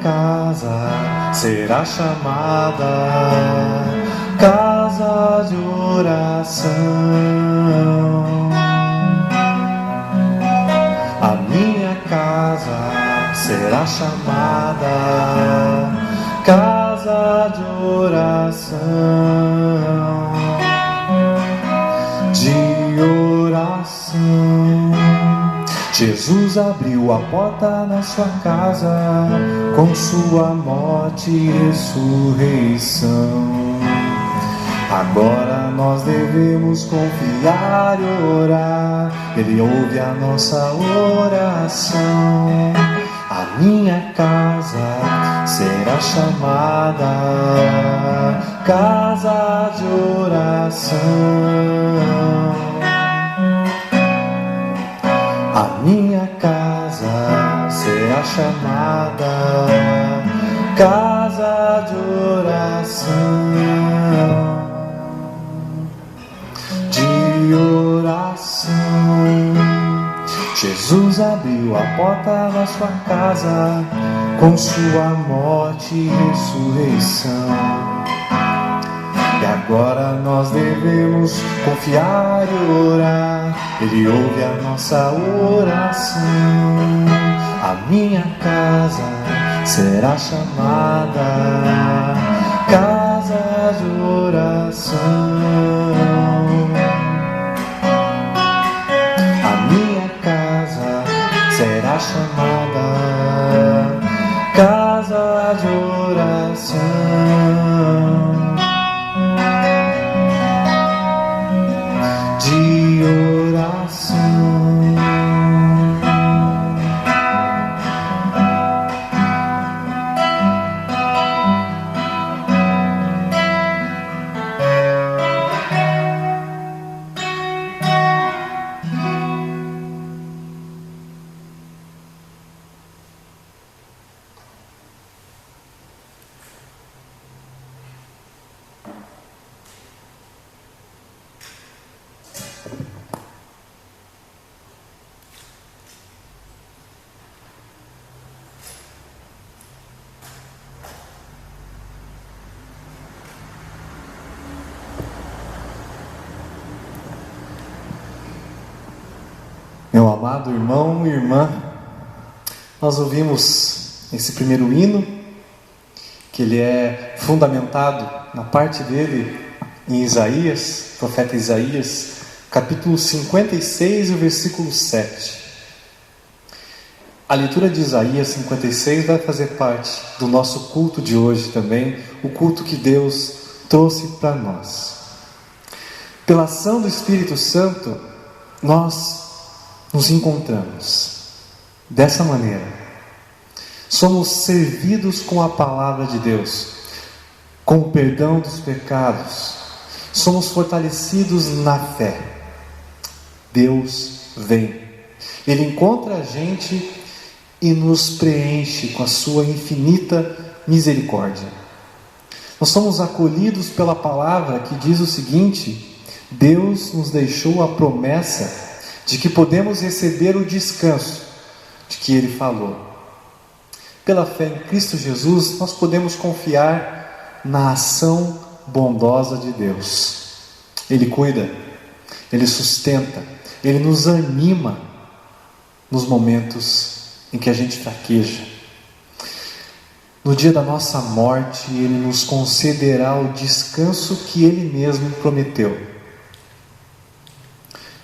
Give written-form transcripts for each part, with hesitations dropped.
casa será chamada casa de oração. A minha casa será chamada casa de oração. De oração. Jesus abriu a porta na sua casa com sua morte e ressurreição. Agora nós devemos confiar e orar. Ele ouve a nossa oração. A minha casa será chamada casa de oração. A minha casa será chamada casa de oração. De oração. Jesus abriu a porta da sua casa com sua morte e ressurreição. E agora nós devemos confiar e orar. Ele ouve a nossa oração. A minha casa será chamada casa de oração. A minha casa será chamada casa de oração. De oração. Meu amado irmão e irmã, nós ouvimos esse primeiro hino, que ele é fundamentado na parte dele em Isaías, profeta Isaías, capítulo 56, o versículo 7. A leitura de Isaías 56 vai fazer parte do nosso culto de hoje também, o culto que Deus trouxe para nós. Pela ação do Espírito Santo, nós nos encontramos dessa maneira. Somos servidos com a palavra de Deus, com o perdão dos pecados. Somos fortalecidos na fé. Deus vem. Ele encontra a gente e nos preenche com a sua infinita misericórdia. Nós somos acolhidos pela palavra que diz o seguinte: Deus nos deixou a promessa de que podemos receber o descanso de que Ele falou. Pela fé em Cristo Jesus, nós podemos confiar na ação bondosa de Deus. Ele cuida, Ele sustenta, Ele nos anima nos momentos em que a gente fraqueja. No dia da nossa morte, Ele nos concederá o descanso que Ele mesmo prometeu.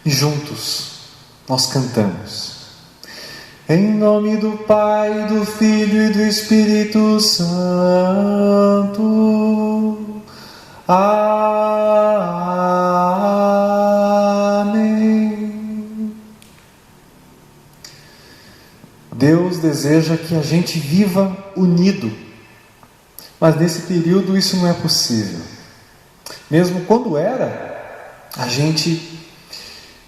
E juntos nós cantamos: em nome do Pai, do Filho e do Espírito Santo. Amém. Deus deseja que a gente viva unido, mas nesse período isso não é possível. Mesmo quando era, a gente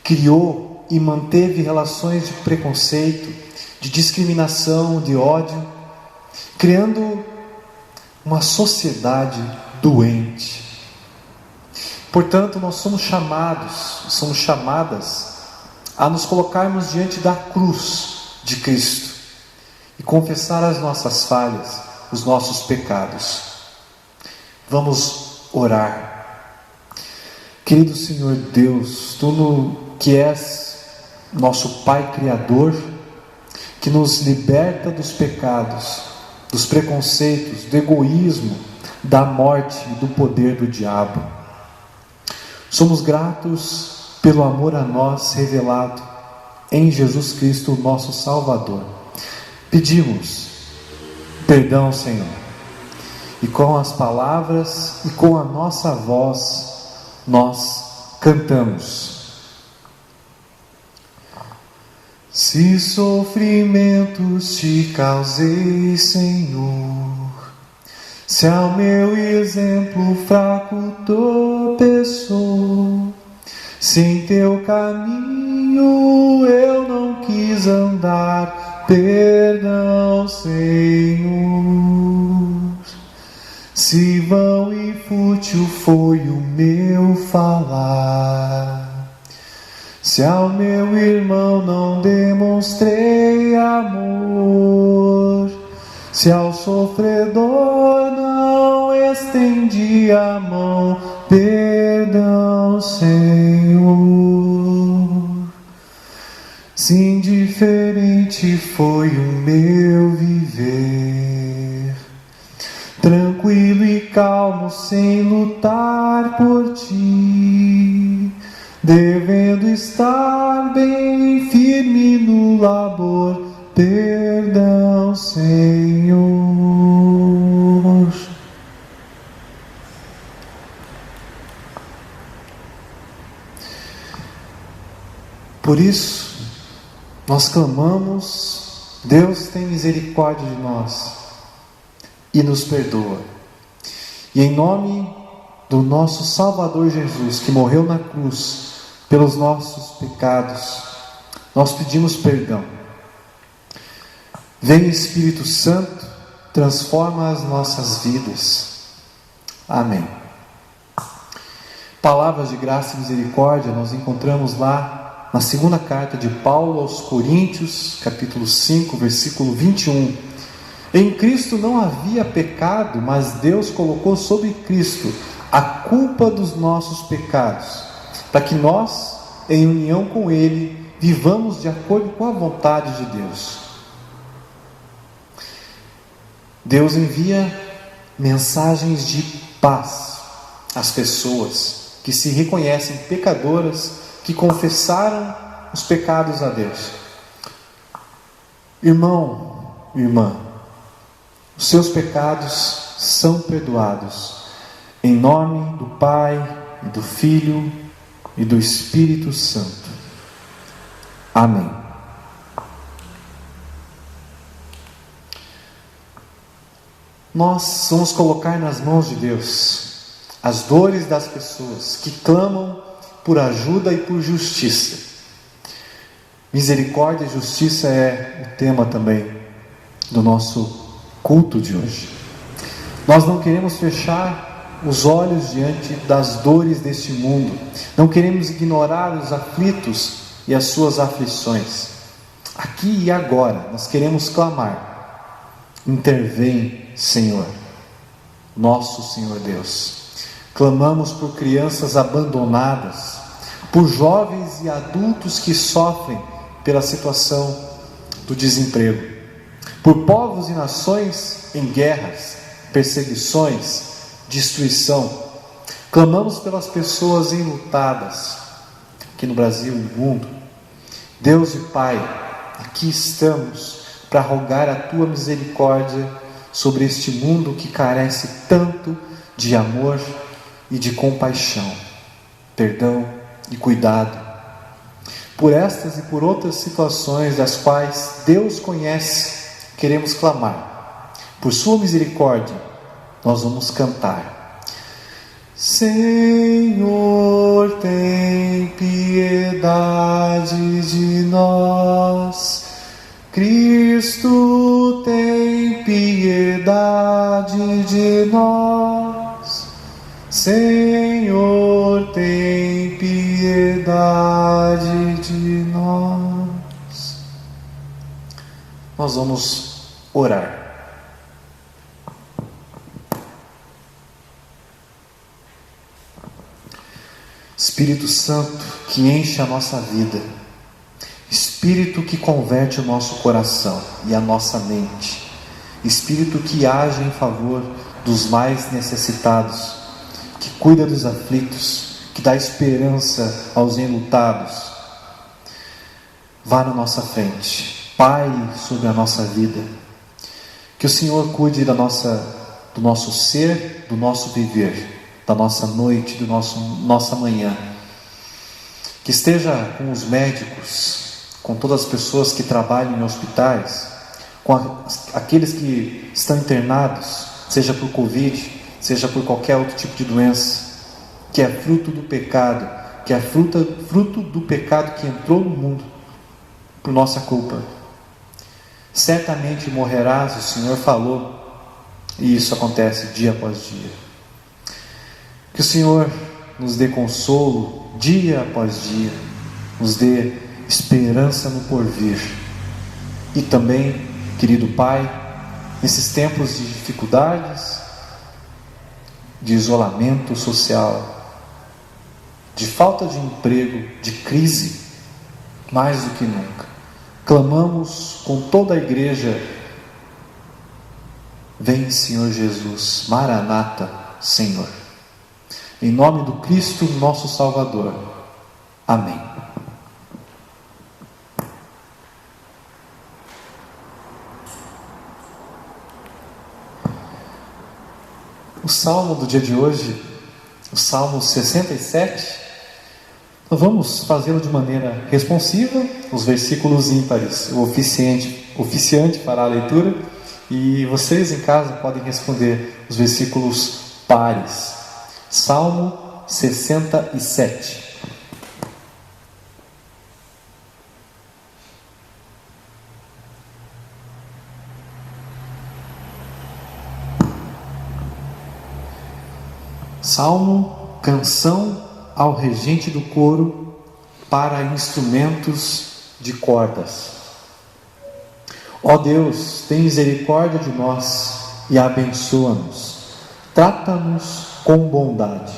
criou e manteve relações de preconceito, de discriminação, de ódio, criando uma sociedade doente. Portanto, nós somos chamadas a nos colocarmos diante da cruz de Cristo e confessar as nossas falhas, os nossos pecados. Vamos orar. Querido Senhor Deus, Tu que és nosso Pai Criador, que nos liberta dos pecados, dos preconceitos, do egoísmo, da morte e do poder do diabo. Somos gratos pelo amor a nós revelado em Jesus Cristo, nosso Salvador. Pedimos perdão, Senhor, e com as palavras e com a nossa voz nós cantamos. Se sofrimentos te causei, Senhor, se ao meu exemplo fraco tropeçou, se em teu caminho eu não quis andar, perdão, Senhor. Se vão e fútil foi o meu falar, se ao meu irmão não demonstrei amor, se ao sofredor não estendi a mão, perdão, Senhor. Se indiferente foi o meu viver, tranquilo e calmo sem lutar por ti, devendo estar bem firme no labor, perdão, Senhor. Por isso, nós clamamos, Deus tem misericórdia de nós e nos perdoa. E em nome do nosso Salvador Jesus, que morreu na cruz pelos nossos pecados, nós pedimos perdão. Vem Espírito Santo, transforma as nossas vidas. Amém. Palavras de graça e misericórdia nós encontramos lá na segunda carta de Paulo aos Coríntios, capítulo 5, versículo 21. Em Cristo não havia pecado, mas Deus colocou sobre Cristo a culpa dos nossos pecados, para que nós, em união com Ele, vivamos de acordo com a vontade de Deus. Deus envia mensagens de paz às pessoas que se reconhecem pecadoras, que confessaram os pecados a Deus. Irmão, irmã, os seus pecados são perdoados. Em nome do Pai, e do Filho e do Espírito Santo. Amém. Nós vamos colocar nas mãos de Deus as dores das pessoas que clamam por ajuda e por justiça. Misericórdia e justiça é o tema também do nosso culto de hoje. Nós não queremos fechar os olhos diante das dores deste mundo. Não queremos ignorar os aflitos e as suas aflições. Aqui e agora nós queremos clamar: intervém, Senhor, nosso Senhor Deus. Clamamos por crianças abandonadas, por jovens e adultos que sofrem pela situação do desemprego, por povos e nações em guerras, perseguições, destruição. Clamamos pelas pessoas enlutadas, aqui no Brasil e no mundo. Deus e Pai, aqui estamos para rogar a Tua misericórdia sobre este mundo que carece tanto de amor e de compaixão, perdão e cuidado. Por estas e por outras situações das quais Deus conhece, queremos clamar. Por Sua misericórdia, nós vamos cantar: Senhor, tem piedade de nós. Cristo, tem piedade de nós. Senhor, tem piedade de nós. Nós vamos orar. Espírito Santo que enche a nossa vida, Espírito que converte o nosso coração e a nossa mente, Espírito que age em favor dos mais necessitados, que cuida dos aflitos, que dá esperança aos enlutados. Vá na nossa frente, Pai, sobre a nossa vida. Que o Senhor cuide do nosso ser, do nosso viver, da nossa noite, nossa manhã. Que esteja com os médicos, com todas as pessoas que trabalham em hospitais, com aqueles que estão internados, seja por Covid, seja por qualquer outro tipo de doença, que é fruto do pecado, que é fruto do pecado que entrou no mundo por nossa culpa. Certamente morrerás, o Senhor falou, e isso acontece dia após dia. Que o Senhor nos dê consolo dia após dia, nos dê esperança no porvir. E também, querido Pai, nesses tempos de dificuldades, de isolamento social, de falta de emprego, de crise, mais do que nunca, clamamos com toda a igreja: vem, Senhor Jesus, Maranata, Senhor. Em nome do Cristo, nosso Salvador. Amém. O salmo do dia de hoje, o Salmo 67, nós vamos fazê-lo de maneira responsiva, os versículos ímpares. O oficiante fará a leitura e vocês em casa podem responder os versículos pares. Salmo 67. Salmo, canção ao regente do coro para instrumentos de cordas. Ó Deus, tem misericórdia de nós e abençoa-nos. Trata-nos com bondade.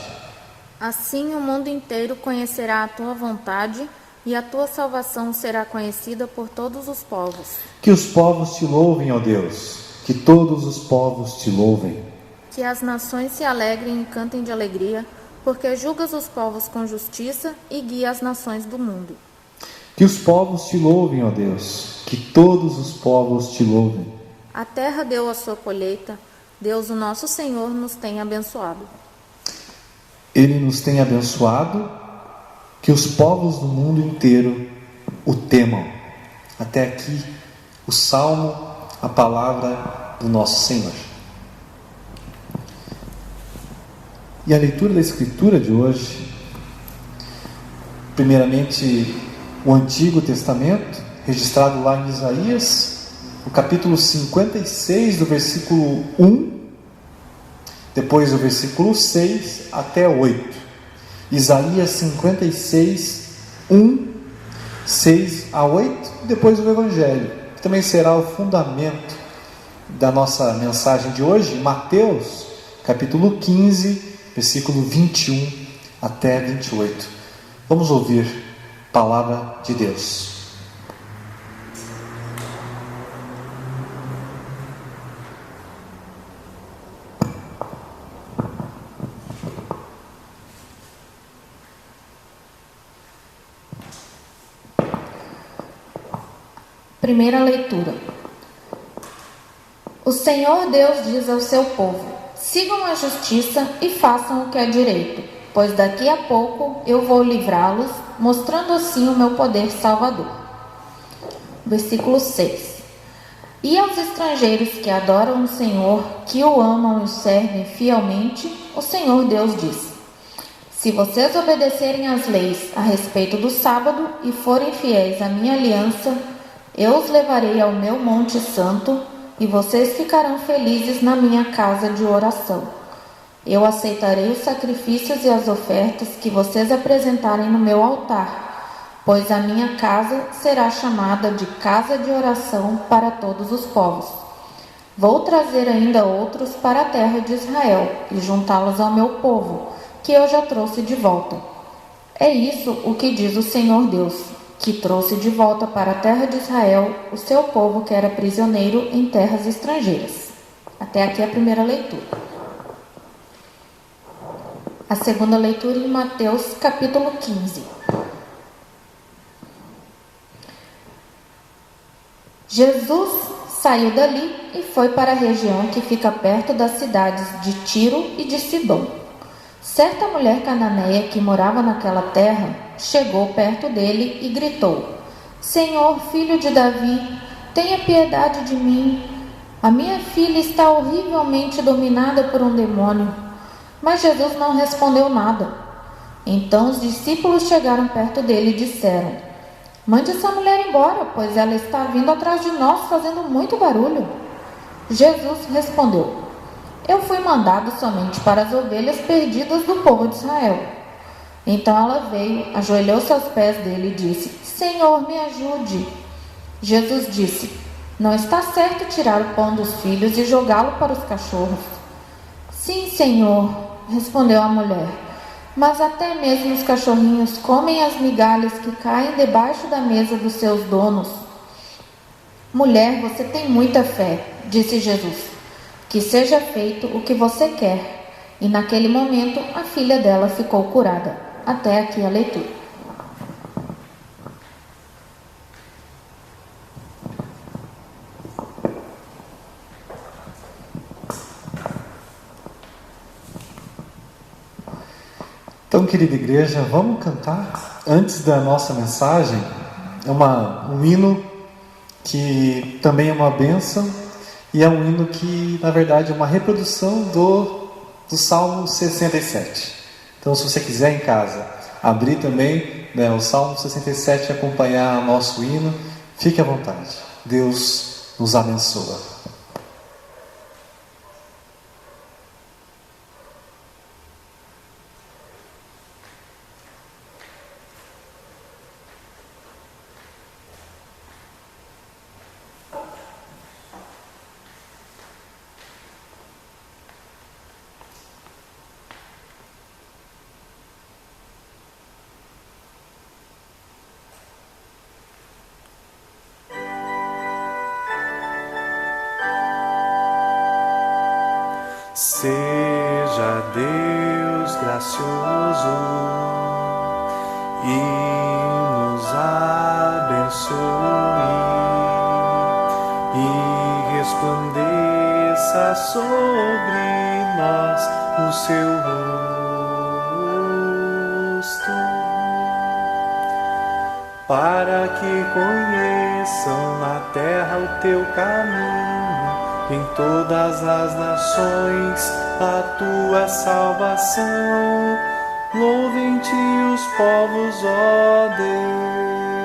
Assim o mundo inteiro conhecerá a tua vontade e a tua salvação será conhecida por todos os povos. Que os povos te louvem, ó Deus, que todos os povos te louvem. Que as nações se alegrem e cantem de alegria, porque julgas os povos com justiça e guia as nações do mundo. Que os povos te louvem, ó Deus, que todos os povos te louvem. A terra deu a sua colheita, Deus, o nosso Senhor, nos tem abençoado. Ele nos tem abençoado, que os povos do mundo inteiro o temam. Até aqui, o Salmo, a palavra do nosso Senhor. E a leitura da Escritura de hoje, primeiramente o Antigo Testamento, registrado lá em Isaías, o capítulo 56, do versículo 1, depois do versículo 6 até 8. Isaías 56, 1, 6 a 8, e depois o Evangelho, que também será o fundamento da nossa mensagem de hoje, Mateus, capítulo 15, versículo 21 até 28. Vamos ouvir a palavra de Deus. Primeira leitura. O Senhor Deus diz ao seu povo: sigam a justiça e façam o que é direito, pois daqui a pouco eu vou livrá-los, mostrando assim o meu poder salvador. Versículo 6. E aos estrangeiros que adoram o Senhor, que o amam e o servem fielmente, o Senhor Deus diz: se vocês obedecerem às leis a respeito do sábado e forem fiéis à minha aliança, eu os levarei ao meu monte santo e vocês ficarão felizes na minha casa de oração. Eu aceitarei os sacrifícios e as ofertas que vocês apresentarem no meu altar, pois a minha casa será chamada de casa de oração para todos os povos. Vou trazer ainda outros para a terra de Israel e juntá-los ao meu povo, que eu já trouxe de volta. É isso o que diz o Senhor Deus, que trouxe de volta para a terra de Israel o seu povo que era prisioneiro em terras estrangeiras. Até aqui a primeira leitura. A segunda leitura em Mateus capítulo 15. Jesus saiu dali e foi para a região que fica perto das cidades de Tiro e de Sidom. Certa mulher cananeia que morava naquela terra chegou perto dele e gritou: Senhor, filho de Davi, tenha piedade de mim. A minha filha está horrivelmente dominada por um demônio. Mas Jesus não respondeu nada. Então os discípulos chegaram perto dele e disseram: Mande essa mulher embora, pois ela está vindo atrás de nós fazendo muito barulho. Jesus respondeu: Eu fui mandado somente para as ovelhas perdidas do povo de Israel. Então ela veio, ajoelhou-se aos pés dele e disse: Senhor, me ajude. Jesus disse: Não está certo tirar o pão dos filhos e jogá-lo para os cachorros. Sim, Senhor, respondeu a mulher, mas até mesmo os cachorrinhos comem as migalhas que caem debaixo da mesa dos seus donos. Mulher, você tem muita fé, disse Jesus. Que seja feito o que você quer. E naquele momento a filha dela ficou curada. Até aqui a leitura. Então, querida igreja, vamos cantar antes da nossa mensagem. É um hino que também é uma bênção e é um hino que, na verdade, é uma reprodução do Salmo 67. Então, se você quiser em casa abrir também, né, o Salmo 67 e acompanhar o nosso hino, fique à vontade. Deus nos abençoa. Seja Deus gracioso e nos abençoe e resplandeça sobre nós o seu rosto, para que conheçam na terra o teu caminho, em todas as nações a tua salvação. Louvem-te os povos, ó Deus.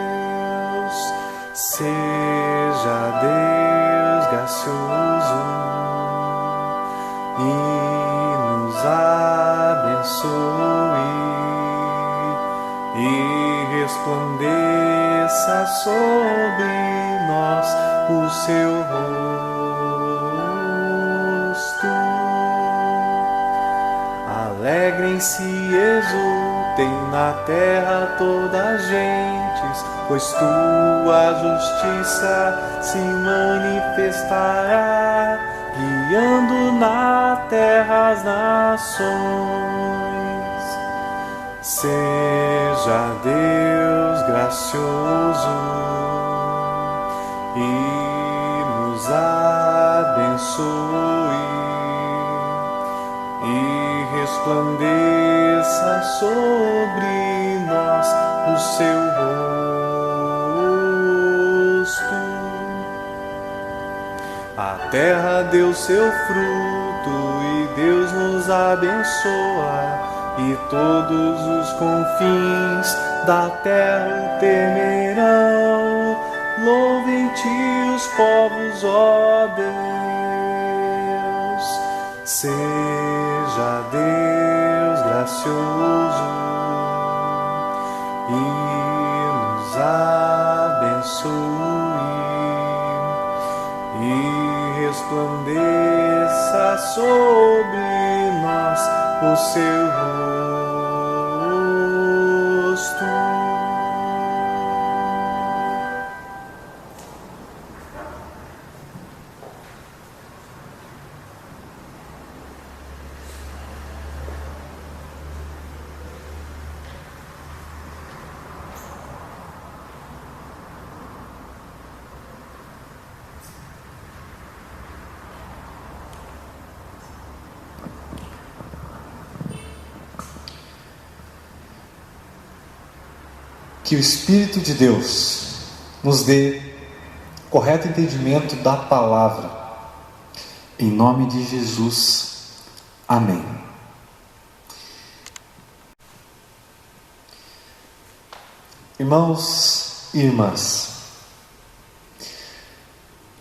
Seja Deus gracioso e nos abençoe e resplandeça sobre nós o seu rosto. Alegrem-se e exultem na terra todas as gentes, pois tua justiça se manifestará, guiando na terra as nações. Seja Deus gracioso e nos abençoe e resplandeça sobre nós o seu rosto. A terra deu seu fruto e Deus nos abençoa, e todos os confins da terra o temerão. Louvem-te os povos, ó Deus. Seja Deus gracioso e nos abençoe e resplandeça sobre nós o seu rosto. Que o Espírito de Deus nos dê correto entendimento da palavra. Em nome de Jesus. Amém. Irmãos e irmãs,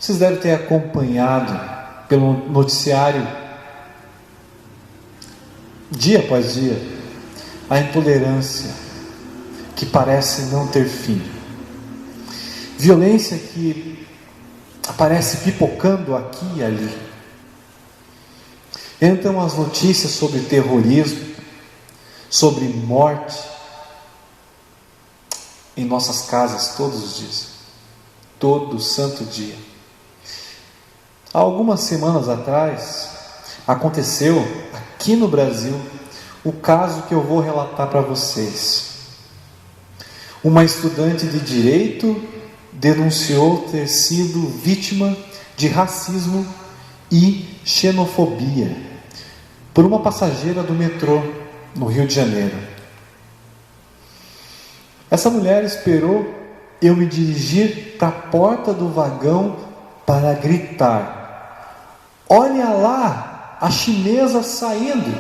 vocês devem ter acompanhado pelo noticiário, dia após dia, a intolerância que parece não ter fim. Violência que aparece pipocando aqui e ali. Entram as notícias sobre terrorismo, sobre morte, em nossas casas todos os dias, todo santo dia. Há algumas semanas atrás, aconteceu aqui no Brasil o caso que eu vou relatar para vocês. Uma estudante de direito denunciou ter sido vítima de racismo e xenofobia por uma passageira do metrô no Rio de Janeiro. Essa mulher esperou eu me dirigir para a porta do vagão para gritar: olha lá, a chinesa saindo,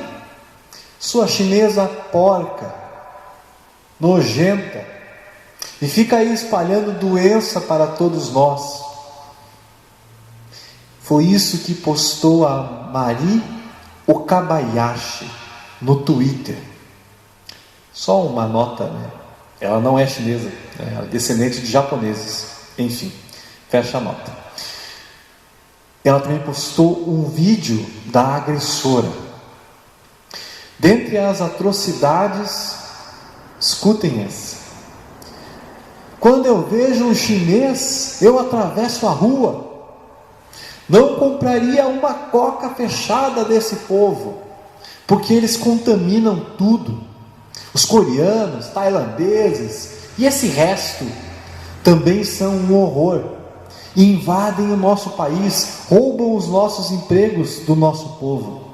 sua chinesa porca, nojenta, e fica aí espalhando doença para todos nós. Foi isso que postou a Mari Okabayashi no Twitter. Só uma nota, né? Ela não é chinesa, ela é descendente de japoneses. Enfim, fecha a nota. Ela também postou um vídeo da agressora. Dentre as atrocidades, escutem essa: quando eu vejo um chinês, eu atravesso a rua. Não compraria uma coca fechada desse povo, porque eles contaminam tudo. Os coreanos, tailandeses e esse resto também são um horror. E invadem o nosso país, roubam os nossos empregos do nosso povo,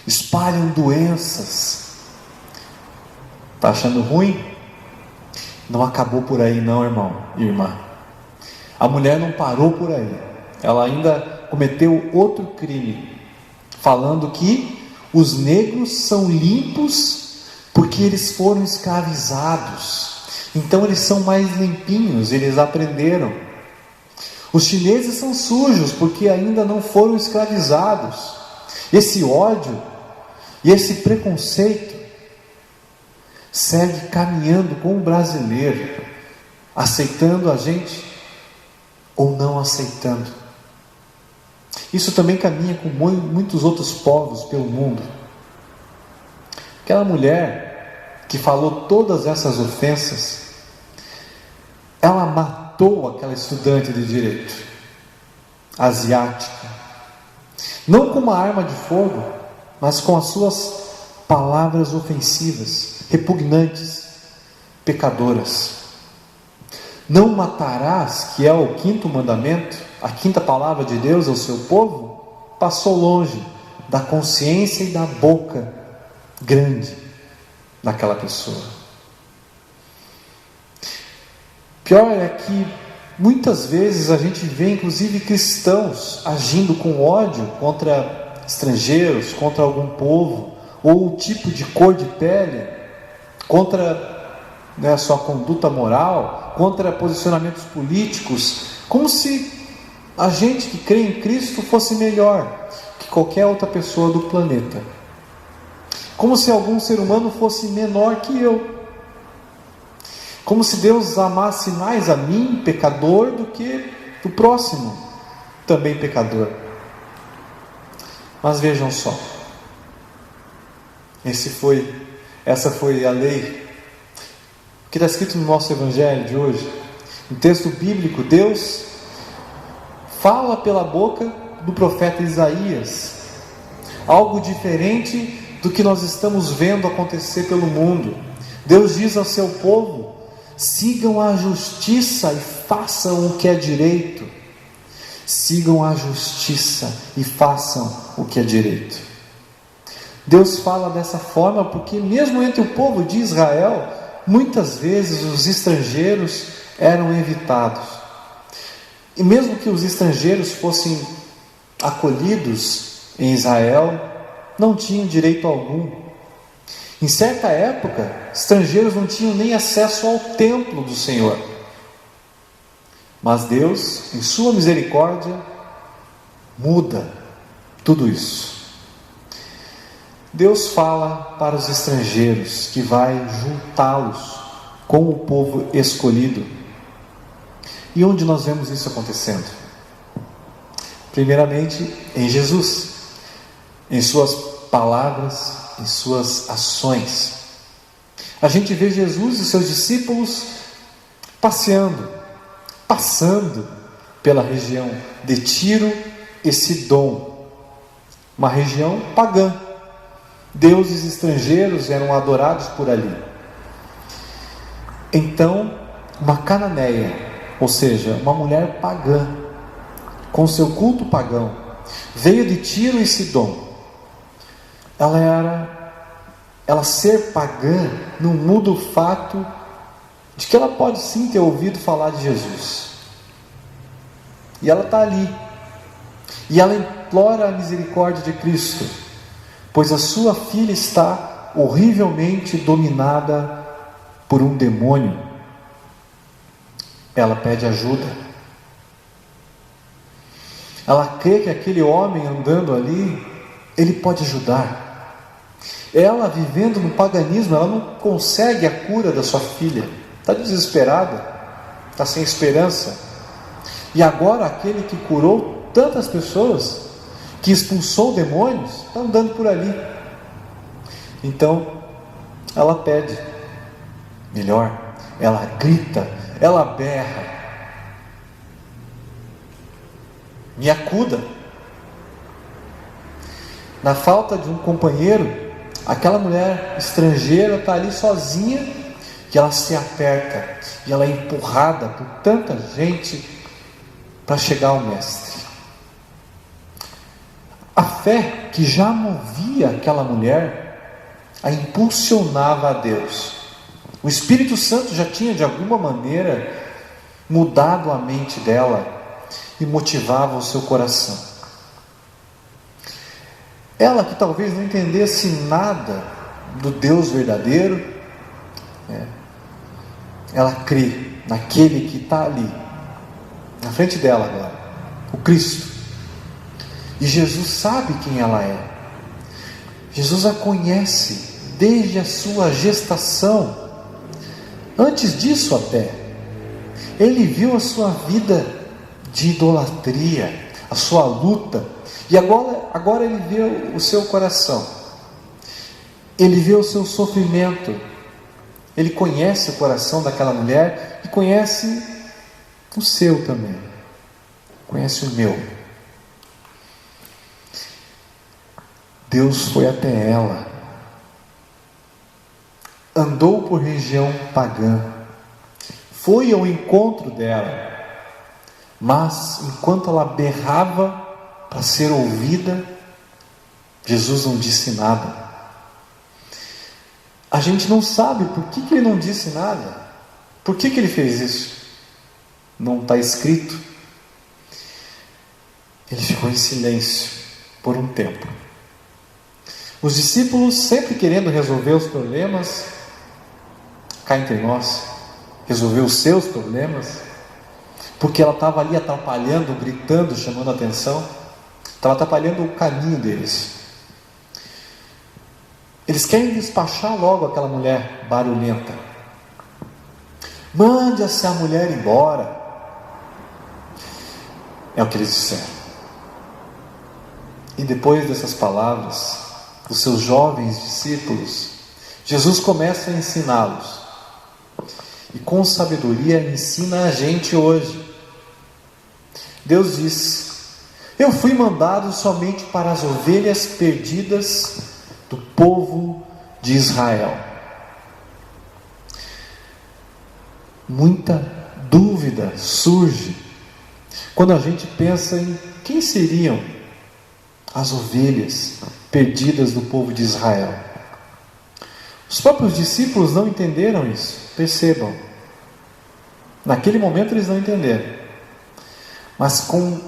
espalham doenças. Está achando ruim? Não acabou por aí não, irmão e irmã. A mulher não parou por aí. Ela ainda cometeu outro crime, falando que os negros são limpos porque eles foram escravizados. Então eles são mais limpinhos, eles aprenderam. Os chineses são sujos porque ainda não foram escravizados. Esse ódio e esse preconceito segue caminhando com o brasileiro, aceitando a gente ou não aceitando. Isso também caminha com muitos outros povos pelo mundo. Aquela mulher que falou todas essas ofensas, ela matou aquela estudante de direito asiática, não com uma arma de fogo, mas com as suas palavras ofensivas, repugnantes, pecadoras. Não matarás, que é o 5º mandamento, a 5ª palavra de Deus ao seu povo, passou longe da consciência e da boca grande daquela pessoa. Pior é que muitas vezes a gente vê inclusive cristãos agindo com ódio contra estrangeiros, contra algum povo, ou tipo de cor de pele, contra a sua conduta moral, contra posicionamentos políticos, como se a gente que crê em Cristo fosse melhor que qualquer outra pessoa do planeta, como se algum ser humano fosse menor que eu, como se Deus amasse mais a mim, pecador, do que o próximo, também pecador. Mas vejam só, essa foi a lei. O que está escrito no nosso Evangelho de hoje, no texto bíblico, Deus fala pela boca do profeta Isaías algo diferente do que nós estamos vendo acontecer pelo mundo. Deus diz ao seu povo: sigam a justiça e façam o que é direito. Sigam a justiça e façam o que é direito. Deus fala dessa forma porque mesmo entre o povo de Israel, muitas vezes os estrangeiros eram evitados. E mesmo que os estrangeiros fossem acolhidos em Israel, não tinham direito algum. Em certa época, estrangeiros não tinham nem acesso ao templo do Senhor. Mas Deus, em sua misericórdia, muda tudo isso. Deus fala para os estrangeiros que vai juntá-los com o povo escolhido. E onde nós vemos isso acontecendo? Primeiramente, em Jesus, em suas palavras, em suas ações. A gente vê Jesus e seus discípulos passando pela região de Tiro e Sidom, uma região pagã. Deuses estrangeiros eram adorados por ali. Então, uma cananeia, ou seja, uma mulher pagã, com seu culto pagão, veio de Tiro e Sidom. Ela ser pagã não muda o fato de que ela pode sim ter ouvido falar de Jesus. E ela está ali. E ela implora a misericórdia de Cristo, pois a sua filha está horrivelmente dominada por um demônio. Ela pede ajuda. Ela crê que aquele homem andando ali, ele pode ajudar. Ela, vivendo no paganismo, ela não consegue a cura da sua filha. Está desesperada, está sem esperança. E agora aquele que curou tantas pessoas, que expulsou demônios, está andando por ali. Então ela pede, melhor, ela grita, ela berra: me acuda. Na falta de um companheiro, aquela mulher estrangeira está ali sozinha, e ela se aperta, e ela é empurrada por tanta gente para chegar ao Mestre. A fé que já movia aquela mulher a impulsionava a Deus. O Espírito Santo já tinha de alguma maneira mudado a mente dela e motivava o seu coração. Ela que talvez não entendesse nada do Deus verdadeiro, ela crê naquele que está ali, na frente dela agora, o Cristo. E Jesus sabe quem ela é. Jesus a conhece desde a sua gestação. Antes disso até, ele viu a sua vida de idolatria, a sua luta. E agora ele vê o seu coração. Ele vê o seu sofrimento. Ele conhece o coração daquela mulher e conhece o seu também. Conhece o meu. Deus foi até ela. Andou por região pagã. Foi ao encontro dela. Mas enquanto ela berrava para ser ouvida, Jesus não disse nada. A gente não sabe por que ele não disse nada. Por que ele fez isso? Não está escrito. Ele ficou em silêncio por um tempo. Os discípulos, sempre querendo resolver os problemas, cá entre nós, resolver os seus problemas, porque ela estava ali atrapalhando, gritando, chamando a atenção, estava atrapalhando o caminho deles. Eles querem despachar logo aquela mulher barulhenta. Mande essa mulher embora. É o que eles disseram. E depois dessas palavras dos seus jovens discípulos, Jesus começa a ensiná-los. E com sabedoria ensina a gente hoje. Deus diz: eu fui mandado somente para as ovelhas perdidas do povo de Israel. Muita dúvida surge quando a gente pensa em quem seriam as ovelhas perdidas do povo de Israel. Os próprios discípulos não entenderam isso, percebam. Naquele momento eles não entenderam. Mas com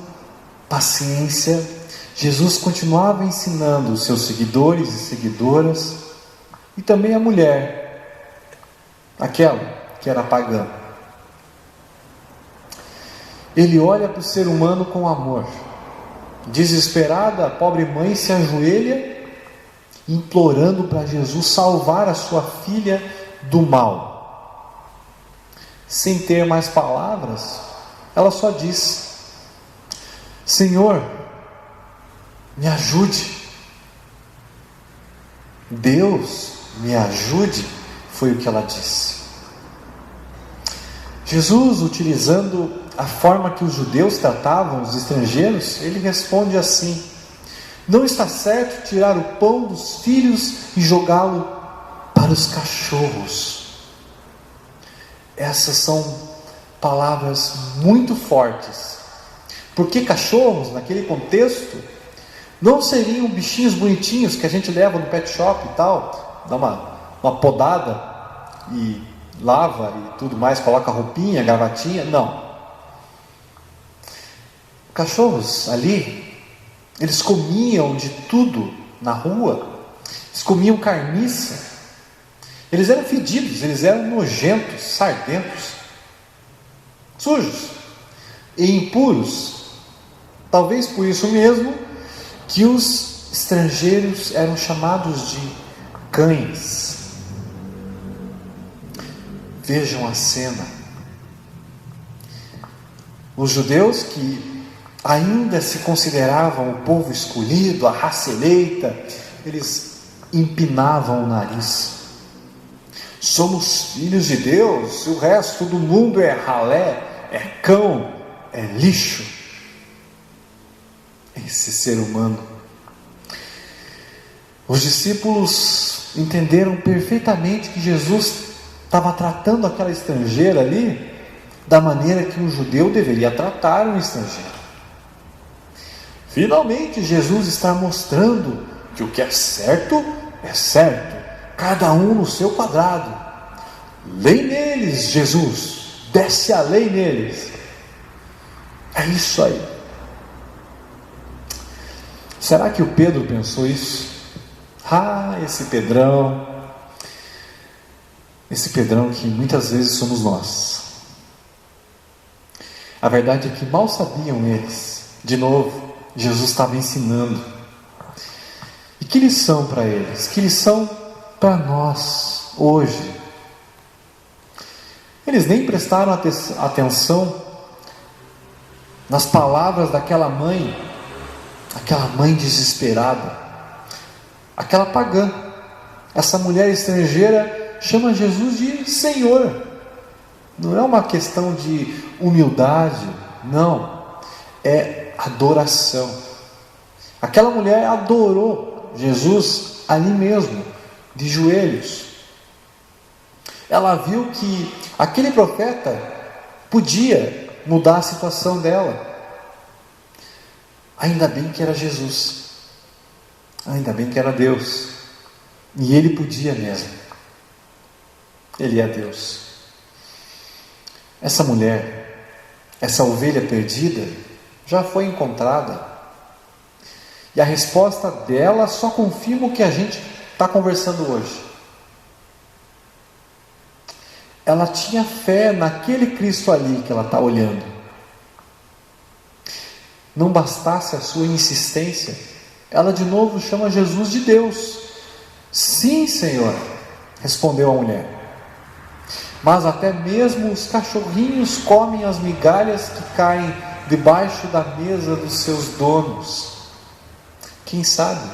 paciência, Jesus continuava ensinando os seus seguidores e seguidoras, e também a mulher, aquela que era pagã. Ele olha para o ser humano com amor. Desesperada, a pobre mãe se ajoelha, implorando para Jesus salvar a sua filha do mal. Sem ter mais palavras, ela só diz: Senhor, me ajude. Deus, me ajude, foi o que ela disse. Jesus, utilizando a forma que os judeus tratavam os estrangeiros, ele responde assim: não está certo tirar o pão dos filhos e jogá-lo para os cachorros. Essas são palavras muito fortes, porque cachorros, naquele contexto, não seriam bichinhos bonitinhos que a gente leva no pet shop e tal, dá uma podada e lava e tudo mais, coloca roupinha, gravatinha. Não. Cachorros ali, eles comiam de tudo na rua, eles comiam carniça, eles eram fedidos, eles eram nojentos, sardentos, sujos e impuros. Talvez por isso mesmo que os estrangeiros eram chamados de cães. Vejam a cena. Os judeus, que ainda se consideravam o povo escolhido, a raça eleita, eles empinavam o nariz. Somos filhos de Deus, o resto do mundo é ralé, é cão, é lixo. Esse ser humano. Os discípulos entenderam perfeitamente que Jesus estava tratando aquela estrangeira ali da maneira que um judeu deveria tratar um estrangeiro. Finalmente Jesus está mostrando que o que é certo, cada um no seu quadrado. Lei neles, Jesus, desce a lei neles. É isso aí. Será que o Pedro pensou isso? Esse Pedrão que muitas vezes somos nós. A verdade é que mal sabiam eles. De novo, Jesus estava ensinando. E que lição para eles? Que lição para nós hoje? Eles nem prestaram atenção nas palavras daquela mãe desesperada, aquela pagã. Essa mulher estrangeira chama Jesus de Senhor. Não é uma questão de humildade, não, é adoração. Aquela mulher adorou Jesus ali mesmo, de joelhos. Ela viu que aquele profeta podia mudar a situação dela. Ainda bem que era Jesus, ainda bem que era Deus, e Ele podia mesmo. Ele é Deus. Essa mulher, essa ovelha perdida, já foi encontrada, e a resposta dela só confirma o que a gente está conversando hoje. Ela tinha fé naquele Cristo ali que ela está olhando. Não bastasse a sua insistência, ela de novo chama Jesus de Deus. Sim, Senhor, respondeu a mulher. Mas até mesmo os cachorrinhos comem as migalhas que caem debaixo da mesa dos seus donos. Quem sabe,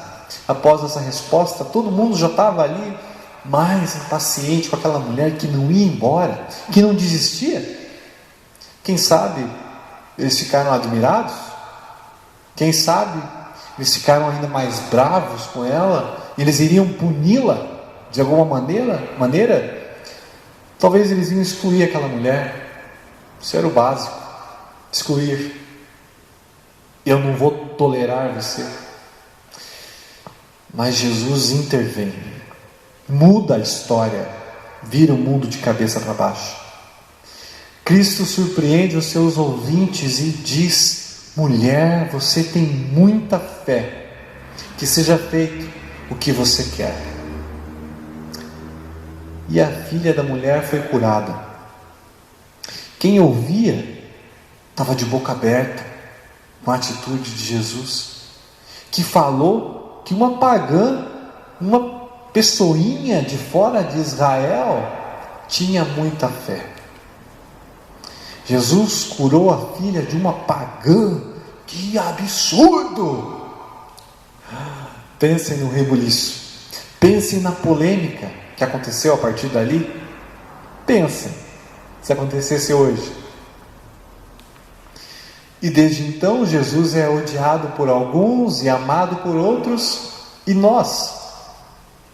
após essa resposta, todo mundo já estava ali mais impaciente com aquela mulher que não ia embora, que não desistia. Quem sabe eles ficaram admirados? Quem sabe eles ficaram ainda mais bravos com ela? Eles iriam puni-la de alguma maneira? Talvez eles iam excluir aquela mulher. Isso era o básico. Excluir. Eu não vou tolerar você. Mas Jesus intervém, muda a história, vira o mundo de cabeça para baixo. Cristo surpreende os seus ouvintes e diz: mulher, você tem muita fé, que seja feito o que você quer. E a filha da mulher foi curada. Quem ouvia estava de boca aberta com a atitude de Jesus, que falou que uma pagã, uma pessoinha de fora de Israel, tinha muita fé. Jesus curou a filha de uma pagã. Que absurdo! Pensem no rebuliço, pensem na polêmica que aconteceu a partir dali. Pensem se acontecesse hoje. E desde então Jesus é odiado por alguns e amado por outros. E nós,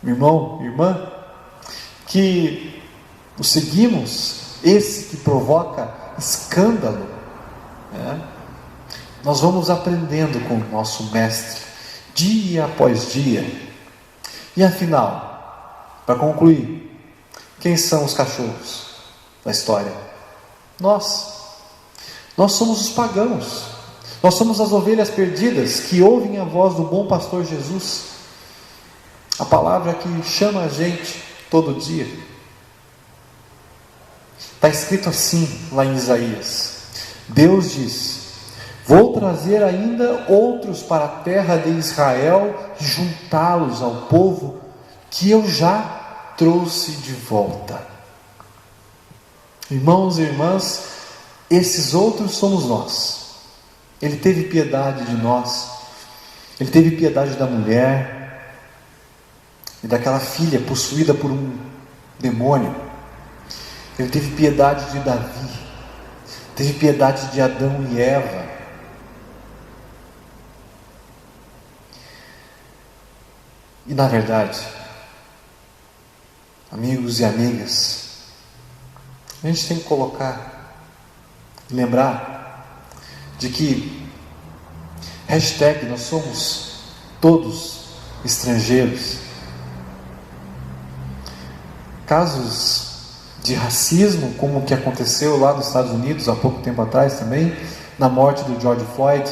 irmão, irmã, que o seguimos, esse que provoca escândalo, nós vamos aprendendo com o nosso mestre, dia após dia. E afinal, para concluir, quem são os cachorros da história? Nós somos os pagãos, nós somos as ovelhas perdidas que ouvem a voz do bom pastor Jesus, a palavra que chama a gente todo dia. Está escrito assim lá em Isaías: Deus diz: vou trazer ainda outros para a terra de Israel e juntá-los ao povo que eu já trouxe de volta. Irmãos e irmãs, esses outros somos nós. Ele teve piedade de nós. Ele teve piedade da mulher e daquela filha possuída por um demônio. Ele teve piedade de Davi. Teve piedade de Adão e Eva. E na verdade, amigos e amigas, a gente tem que lembrar de que nós somos todos estrangeiros. Casos de racismo, como o que aconteceu lá nos Estados Unidos há pouco tempo atrás também, na morte do George Floyd,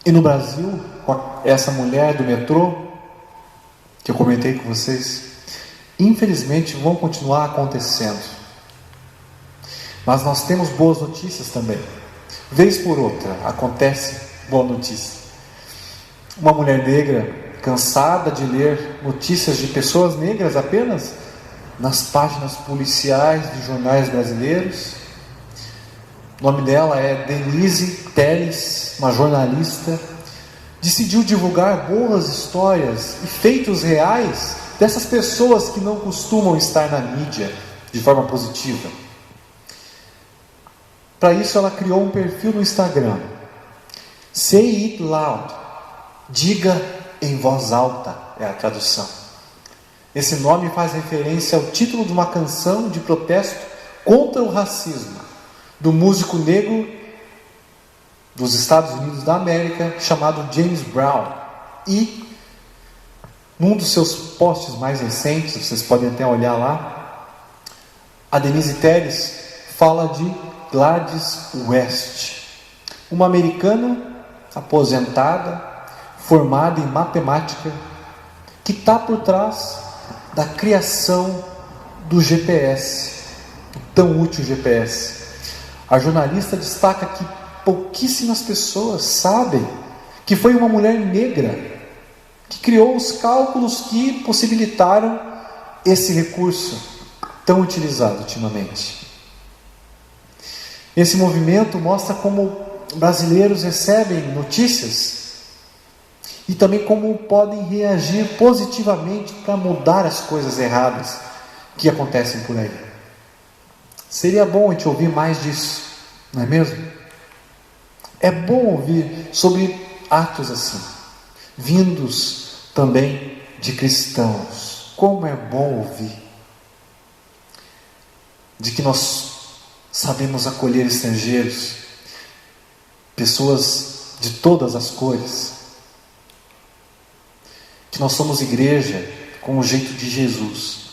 e no Brasil, com essa mulher do metrô, que eu comentei com vocês, infelizmente vão continuar acontecendo. Mas nós temos boas notícias também. Vez por outra acontece boa notícia. Uma mulher negra, cansada de ler notícias de pessoas negras apenas nas páginas policiais de jornais brasileiros. O nome dela é Denise Teles, uma jornalista. Decidiu divulgar boas histórias e feitos reais dessas pessoas que não costumam estar na mídia de forma positiva. Para isso ela criou um perfil no Instagram. Say it loud. Diga em voz alta, é a tradução. Esse nome faz referência ao título de uma canção de protesto contra o racismo do músico negro dos Estados Unidos da América, chamado James Brown. E num dos seus posts mais recentes, vocês podem até olhar lá, a Denise Teles fala de Gladys West, uma americana aposentada, formada em matemática, que está por trás da criação do GPS, o tão útil GPS. A jornalista destaca que pouquíssimas pessoas sabem que foi uma mulher negra que criou os cálculos que possibilitaram esse recurso tão utilizado ultimamente. Esse movimento mostra como brasileiros recebem notícias e também como podem reagir positivamente para mudar as coisas erradas que acontecem por aí. Seria bom a gente ouvir mais disso, não é mesmo? É bom ouvir sobre atos assim, vindos também de cristãos. Como é bom ouvir de que nós sabemos acolher estrangeiros, pessoas de todas as cores, que nós somos igreja com o jeito de Jesus,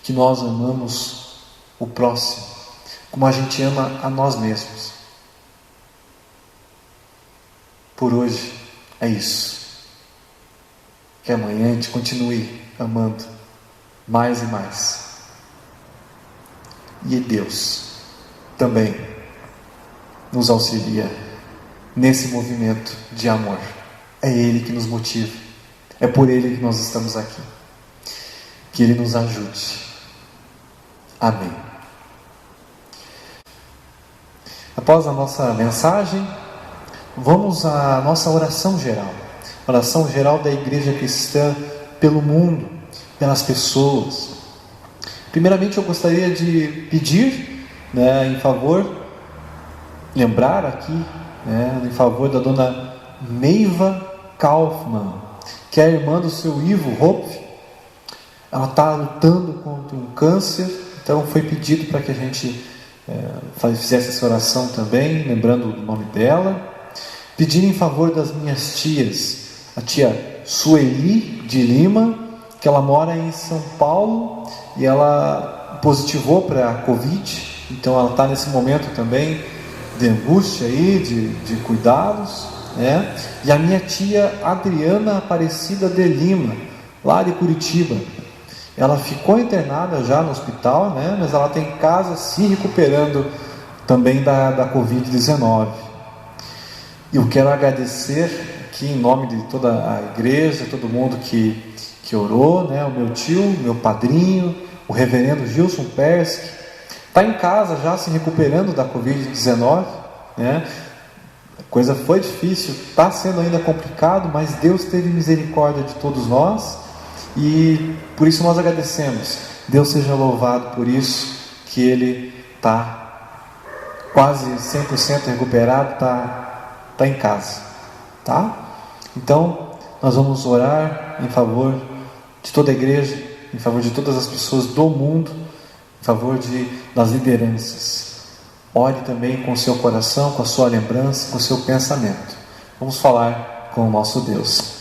que nós amamos o próximo como a gente ama a nós mesmos. Por hoje é isso. Que amanhã a gente continue amando mais e mais. E Deus também nos auxilia nesse movimento de amor. É Ele que nos motiva. É por Ele que nós estamos aqui. Que Ele nos ajude. Amém. Após a nossa mensagem, vamos à nossa oração geral. Oração geral da Igreja Cristã pelo mundo, pelas pessoas. Primeiramente eu gostaria de pedir, em favor, lembrar aqui, em favor da dona Neiva Kaufmann, que é a irmã do seu Ivo Hopf. Ela está lutando contra um câncer, então foi pedido para que a gente fizesse essa oração também, lembrando o nome dela. Pedir em favor das minhas tias, a tia Sueli de Lima, que ela mora em São Paulo e ela positivou para a Covid, então ela está nesse momento também de angústia aí, de cuidados, E a minha tia Adriana Aparecida de Lima, lá de Curitiba, ela ficou internada já no hospital, mas ela está em casa se recuperando também da Covid-19. E eu quero agradecer aqui em nome de toda a igreja, todo mundo que orou, o meu tio, meu padrinho, o reverendo Gilson Persky, está em casa já se recuperando da Covid-19, A coisa foi difícil, está sendo ainda complicado, mas Deus teve misericórdia de todos nós e por isso nós agradecemos. Deus seja louvado por isso, que Ele está quase 100% recuperado, está em casa, tá? Então, nós vamos orar em favor de toda a igreja, em favor de todas as pessoas do mundo, em favor das lideranças. Ore também com o seu coração, com a sua lembrança, com o seu pensamento. Vamos falar com o nosso Deus.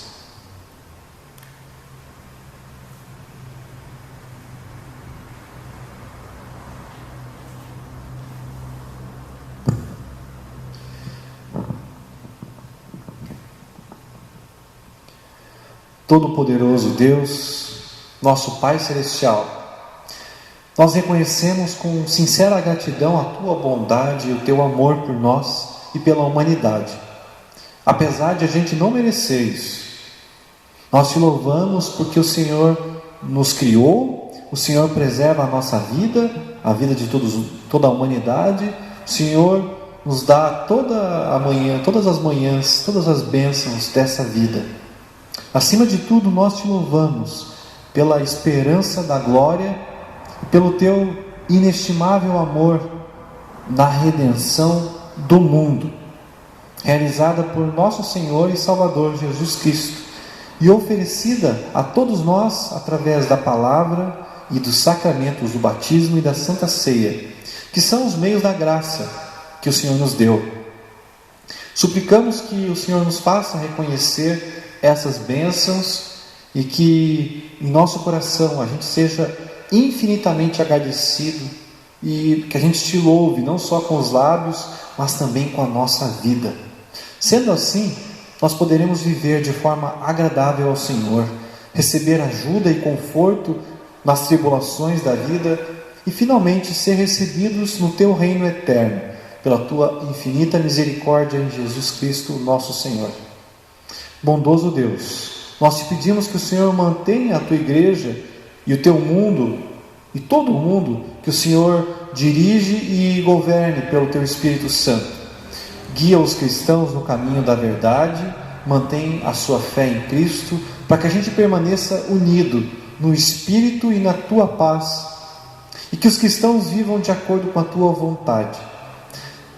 Todo-Poderoso Deus, nosso Pai Celestial, nós reconhecemos com sincera gratidão a Tua bondade e o Teu amor por nós e pela humanidade, apesar de a gente não merecer isso. Nós Te louvamos porque o Senhor nos criou, o Senhor preserva a nossa vida, a vida de toda a humanidade, o Senhor nos dá todas as manhãs, todas as bênçãos dessa vida. Acima de tudo, nós Te louvamos pela esperança da glória e pelo Teu inestimável amor na redenção do mundo, realizada por nosso Senhor e Salvador Jesus Cristo e oferecida a todos nós através da palavra e dos sacramentos do batismo e da Santa Ceia, que são os meios da graça que o Senhor nos deu. Suplicamos que o Senhor nos faça reconhecer essas bênçãos e que em nosso coração a gente seja infinitamente agradecido e que a gente Te louve não só com os lábios, mas também com a nossa vida. Sendo assim, nós poderemos viver de forma agradável ao Senhor, receber ajuda e conforto nas tribulações da vida e finalmente ser recebidos no Teu reino eterno, pela Tua infinita misericórdia em Jesus Cristo, nosso Senhor. Bondoso Deus, nós Te pedimos que o Senhor mantenha a Tua igreja e o Teu mundo, e todo o mundo, que o Senhor dirige e governe pelo Teu Espírito Santo. Guia os cristãos no caminho da verdade mantém a sua fé em Cristo, para que a gente permaneça unido no Espírito e na Tua paz, e que os cristãos vivam de acordo com a Tua vontade.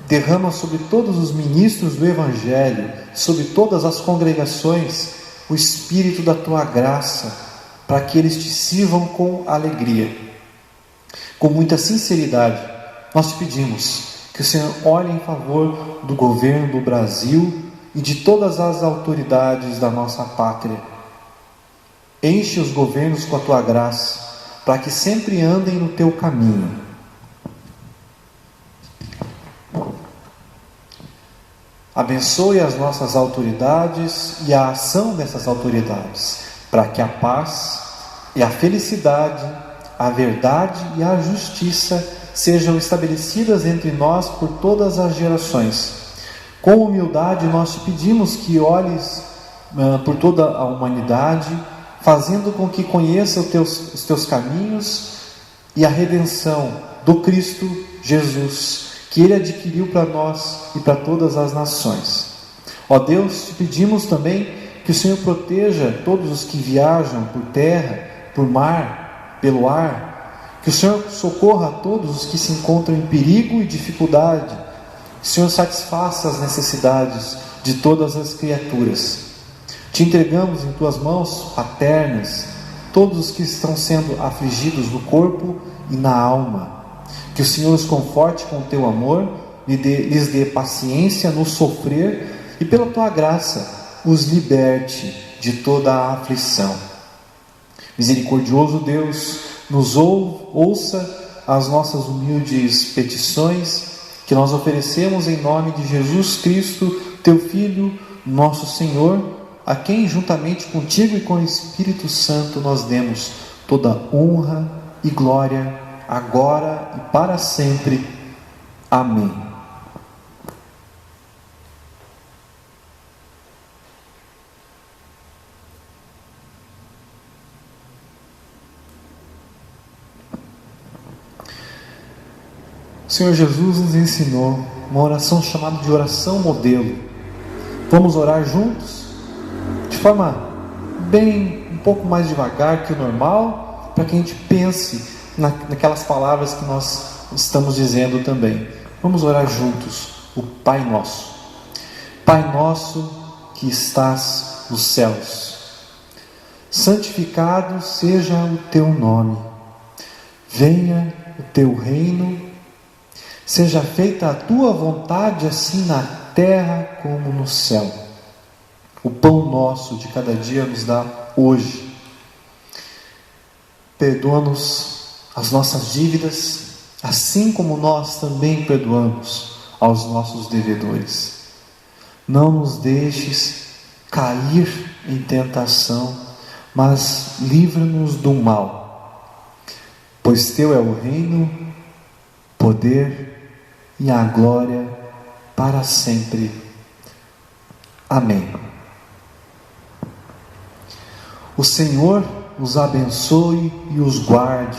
Derrama sobre todos os ministros do Evangelho, sobre todas as congregações, o Espírito da Tua graça, para que eles te sirvam com alegria. Com muita sinceridade, nós te pedimos que o Senhor olhe em favor do governo do Brasil e de todas as autoridades da nossa pátria. Enche os governos com a Tua graça, para que sempre andem no Teu caminho. Abençoe as nossas autoridades e a ação dessas autoridades, para que a paz e a felicidade, a verdade e a justiça sejam estabelecidas entre nós por todas as gerações. Com humildade nós te pedimos que olhes por toda a humanidade, fazendo com que conheça os teus caminhos e a redenção do Cristo Jesus, que Ele adquiriu para nós e para todas as nações. Ó Deus, te pedimos também que o Senhor proteja todos os que viajam por terra, por mar, pelo ar, que o Senhor socorra a todos os que se encontram em perigo e dificuldade, que o Senhor satisfaça as necessidades de todas as criaturas. Te entregamos em Tuas mãos paternas todos os que estão sendo afligidos no corpo e na alma. Que o Senhor os conforte com o Teu amor, lhes dê paciência no sofrer e pela Tua graça os liberte de toda a aflição. Misericordioso Deus, nos ouça as nossas humildes petições que nós oferecemos em nome de Jesus Cristo, Teu Filho, nosso Senhor, a quem juntamente contigo e com o Espírito Santo nós demos toda honra e glória, agora e para sempre. Amém. O Senhor Jesus nos ensinou uma oração chamada de oração modelo. Vamos orar juntos, de forma um pouco mais devagar que o normal, para que a gente pense naquelas palavras que nós estamos dizendo também. Vamos orar juntos o Pai Nosso. Pai nosso que estás nos céus, santificado seja o Teu nome. Venha o Teu reino. Seja feita a Tua vontade, assim na terra como no céu. O pão nosso de cada dia nos dá hoje. Perdoa-nos as nossas dívidas, assim como nós também perdoamos aos nossos devedores. Não nos deixes cair em tentação, mas livra-nos do mal. Pois Teu é o reino, poder e a glória para sempre. Amém. O Senhor os abençoe e os guarde.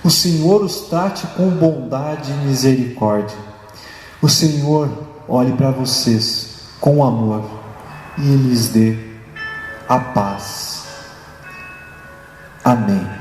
O Senhor os trate com bondade e misericórdia. O Senhor olhe para vocês com amor e lhes dê a paz. Amém.